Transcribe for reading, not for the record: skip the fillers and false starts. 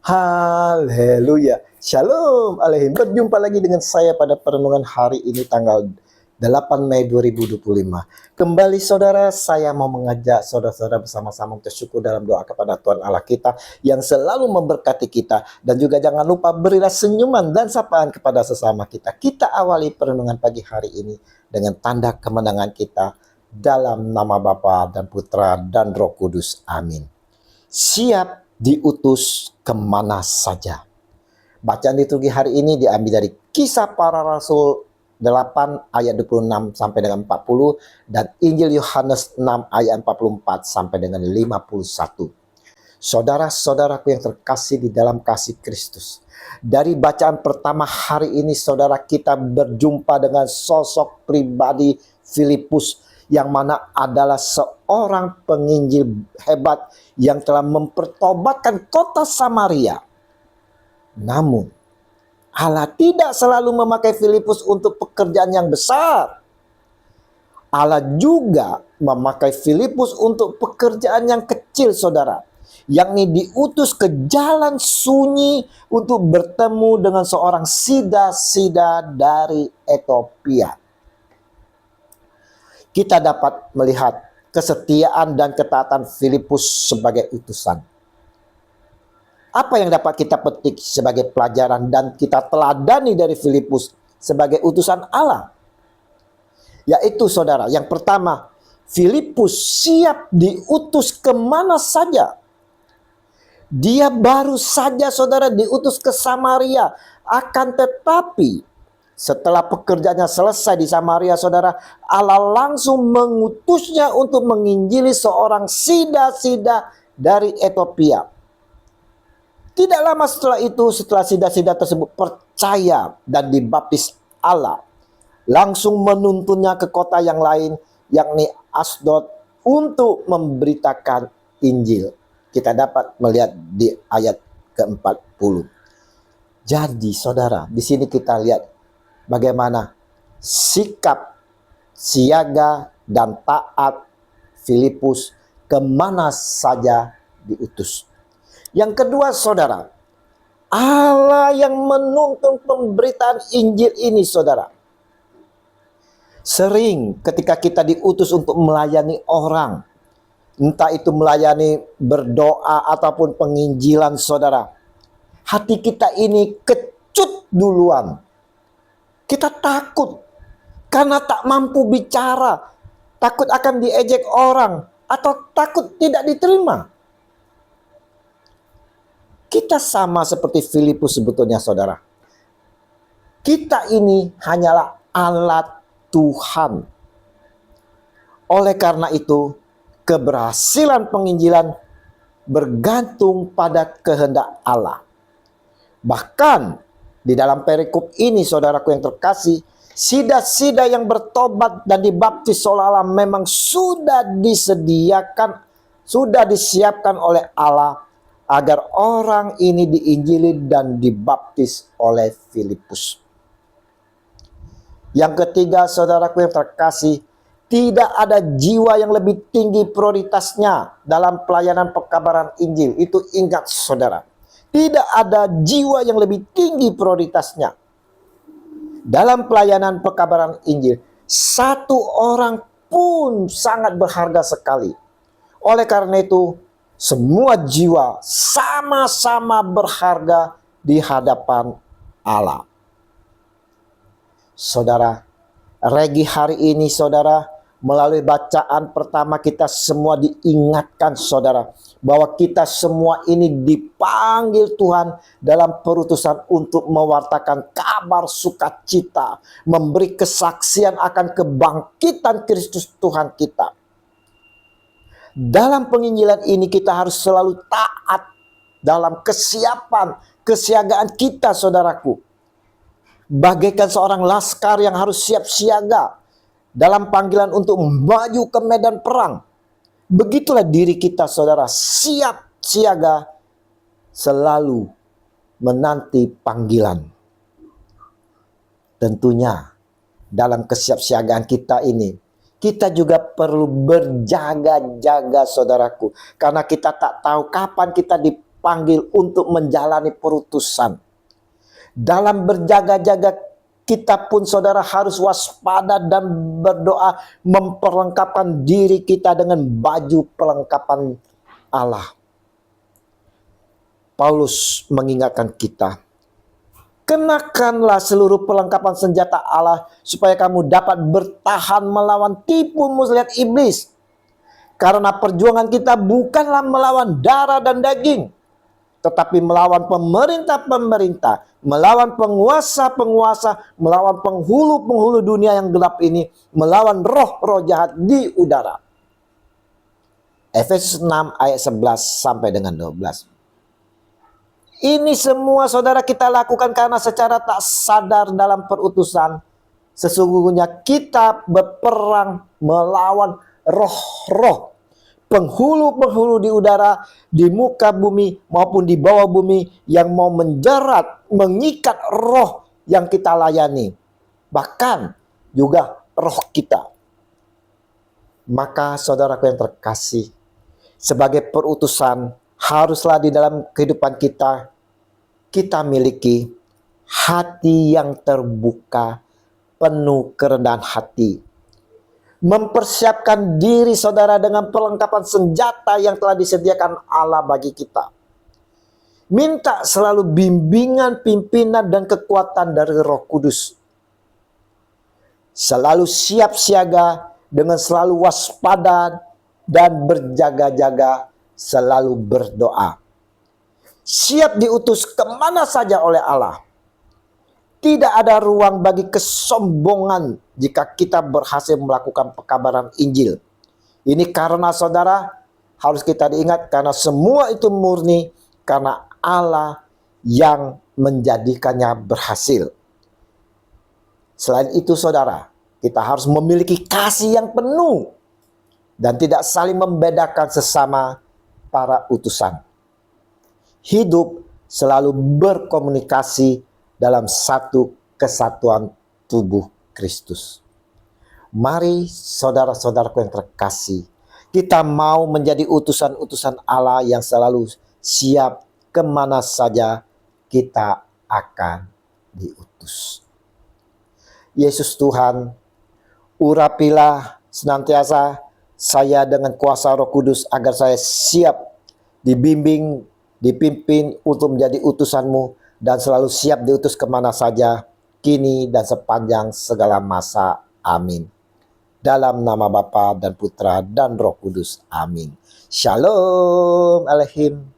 Haleluya. Shalom Alehim. Berjumpa lagi dengan saya pada perenungan hari ini tanggal 8 Mei 2025. Kembali saudara, saya mau mengajak saudara-saudara bersama-sama untuk syukur dalam doa kepada Tuhan Allah kita yang selalu memberkati kita. Dan juga jangan lupa berilah senyuman dan sapaan kepada sesama kita. Kita awali perenungan pagi hari ini dengan tanda kemenangan kita dalam nama Bapa dan Putra dan Roh Kudus. Amin. Siap diutus kemana saja. Bacaan liturgi hari ini diambil dari Kisah Para Rasul 8 ayat 26 sampai dengan 40 dan Injil Yohanes 6 ayat 44 sampai dengan 51. Saudara-saudaraku yang terkasih di dalam kasih Kristus, dari bacaan pertama hari ini saudara, kita berjumpa dengan sosok pribadi Filipus yang mana adalah seorang penginjil hebat yang telah mempertobatkan kota Samaria. Namun Allah tidak selalu memakai Filipus untuk pekerjaan yang besar. Allah juga memakai Filipus untuk pekerjaan yang kecil saudara, yakni diutus ke jalan sunyi untuk bertemu dengan seorang sida-sida dari Ethiopia. Kita dapat melihat kesetiaan dan ketaatan Filipus sebagai utusan. Apa yang dapat kita petik sebagai pelajaran dan kita teladani dari Filipus sebagai utusan Allah? Yaitu saudara, yang pertama, Filipus siap diutus kemana saja. Dia baru saja saudara diutus ke Samaria, akan tetapi setelah pekerjaannya selesai di Samaria, saudara, Allah langsung mengutusnya untuk menginjili seorang sida-sida dari Ethiopia. Tidak lama setelah itu, setelah sida-sida tersebut percaya dan dibaptis Allah, langsung menuntunnya ke kota yang lain, yakni Asdod, untuk memberitakan Injil. Kita dapat melihat di ayat ke-40. Jadi saudara, di sini kita lihat bagaimana sikap siaga dan taat Filipus kemana saja diutus. Yang kedua saudara, Allah yang menuntun pemberitaan Injil ini saudara. Sering ketika kita diutus untuk melayani orang, entah itu melayani berdoa ataupun penginjilan saudara, hati kita ini kecut duluan. Kita takut karena tak mampu bicara, takut akan diejek orang, atau takut tidak diterima. Kita sama seperti Filipus sebetulnya saudara. Kita ini hanyalah alat Tuhan. Oleh karena itu, keberhasilan penginjilan bergantung pada kehendak Allah. Bahkan di dalam perikop ini saudaraku yang terkasih, sida-sida yang bertobat dan dibaptis seolah-olah memang sudah disediakan, sudah disiapkan oleh Allah agar orang ini diinjili dan dibaptis oleh Filipus. Yang ketiga saudaraku yang terkasih, tidak ada jiwa yang lebih tinggi prioritasnya dalam pelayanan pekabaran Injil. Itu ingat saudara. Tidak ada jiwa yang lebih tinggi prioritasnya dalam pelayanan pekabaran Injil. Satu orang pun sangat berharga sekali. Oleh karena itu, semua jiwa sama-sama berharga di hadapan Allah. Saudara, regi hari ini saudara, melalui bacaan pertama kita semua diingatkan saudara, bahwa kita semua ini dipanggil Tuhan dalam perutusan untuk mewartakan kabar sukacita, memberi kesaksian akan kebangkitan Kristus Tuhan kita. Dalam penginjilan ini kita harus selalu taat dalam kesiapan, kesiagaan kita saudaraku. Bagaikan seorang laskar yang harus siap siaga dalam panggilan untuk maju ke medan perang. Begitulah diri kita saudara, siap siaga selalu menanti panggilan. Tentunya dalam kesiapsiagaan kita ini, kita juga perlu berjaga-jaga saudaraku. Karena kita tak tahu kapan kita dipanggil dipanggil untuk menjalani perutusan. Dalam berjaga-jaga kita pun saudara harus waspada dan berdoa memperlengkapkan diri kita dengan baju perlengkapan Allah. Paulus mengingatkan kita, kenakanlah seluruh perlengkapan senjata Allah supaya kamu dapat bertahan melawan tipu muslihat iblis. Karena perjuangan kita bukanlah melawan darah dan daging, tetapi melawan pemerintah-pemerintah, melawan penguasa-penguasa, melawan penghulu-penghulu dunia yang gelap ini, melawan roh-roh jahat di udara. Efesus 6 ayat 11 sampai dengan 12. Ini semua saudara kita lakukan karena secara tak sadar dalam perutusan, sesungguhnya kita berperang melawan roh-roh, penghulu-penghulu di udara, di muka bumi maupun di bawah bumi yang mau menjerat, mengikat roh yang kita layani, bahkan juga roh kita. Maka saudaraku yang terkasih, sebagai perutusan haruslah di dalam kehidupan kita miliki hati yang terbuka, penuh kerendahan hati. Mempersiapkan diri saudara dengan perlengkapan senjata yang telah disediakan Allah bagi kita. Minta selalu bimbingan, pimpinan, dan kekuatan dari Roh Kudus. Selalu siap siaga dengan selalu waspada dan berjaga-jaga, selalu berdoa. Siap diutus kemana saja oleh Allah. Tidak ada ruang bagi kesombongan jika kita berhasil melakukan pekabaran Injil. Ini karena saudara harus kita diingat, karena semua itu murni karena Allah yang menjadikannya berhasil. Selain itu saudara, kita harus memiliki kasih yang penuh dan tidak saling membedakan sesama para utusan. Hidup selalu berkomunikasi dalam satu kesatuan tubuh Kristus. Mari saudara-saudaraku yang terkasih, kita mau menjadi utusan-utusan Allah yang selalu siap kemana saja kita akan diutus. Yesus Tuhan, urapilah senantiasa saya dengan kuasa Roh Kudus agar saya siap dibimbing, dipimpin untuk menjadi utusan-Mu, dan selalu siap diutus kemana saja, kini dan sepanjang segala masa. Amin. Dalam nama Bapa dan Putra dan Roh Kudus. Amin. Shalom Alehim.